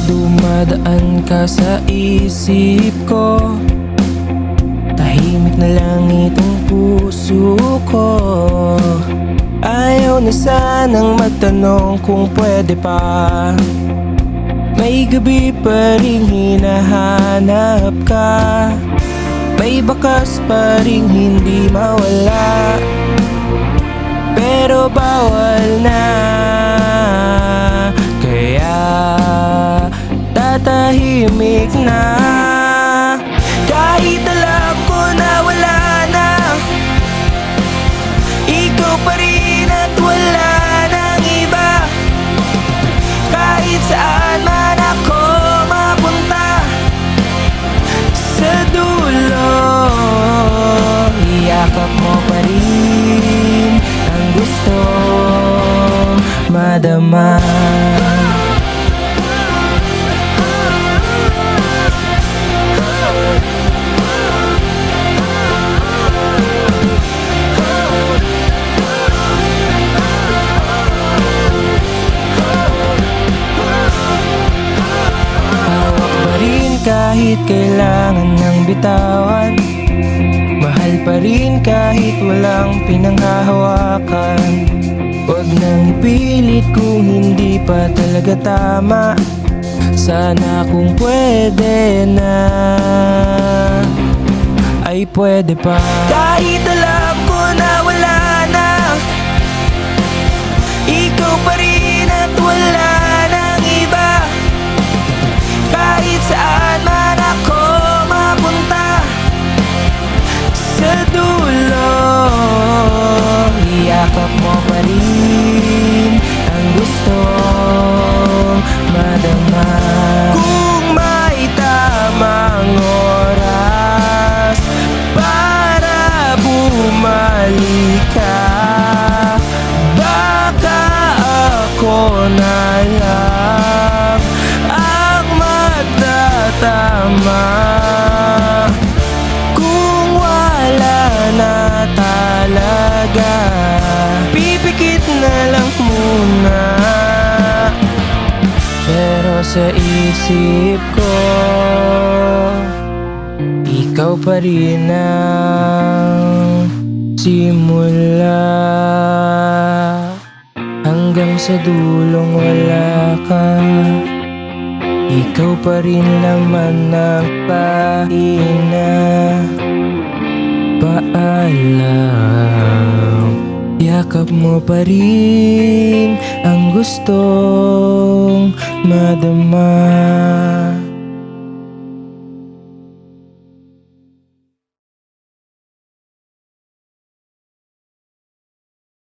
Dumadaan ka sa isip ko, tahimik na lang itong puso ko. Ayaw na sanang magtanong kung pwede pa. May gabi pa rin hinahanap ka, may bakas pa rin hindi mawala. Pero bawal na, kaya tatahimik na. Kahit alam ko na wala na, ikaw pa rin at wala nang iba. Kahit saan man ako mapunta, sa dulo iyakap mo pa rin ang gusto madama. Kahit kailangan ng bitawan, mahal pa rin kahit walang pinanghahawakan. Huwag nang ipilit kung hindi pa talaga tama. Sana kung pwede na, ay pwede pa. Kahit alam ko na wala na, ikaw pa rin at wala nang iba. Kahit saan man ako mapunta, sa dulo iyakap mo pa rin ang gusto madama. Kung may tamang oras para bumalik ka, baka ako na lang tama. Kung wala na talaga, pipikit na lang muna. Pero sa isip ko, ikaw pa rin ang simula. Hanggang sa dulong wala ka, ikaw pa rin naman ang paina. Paalam, yakap mo pa rin ang gustong madama.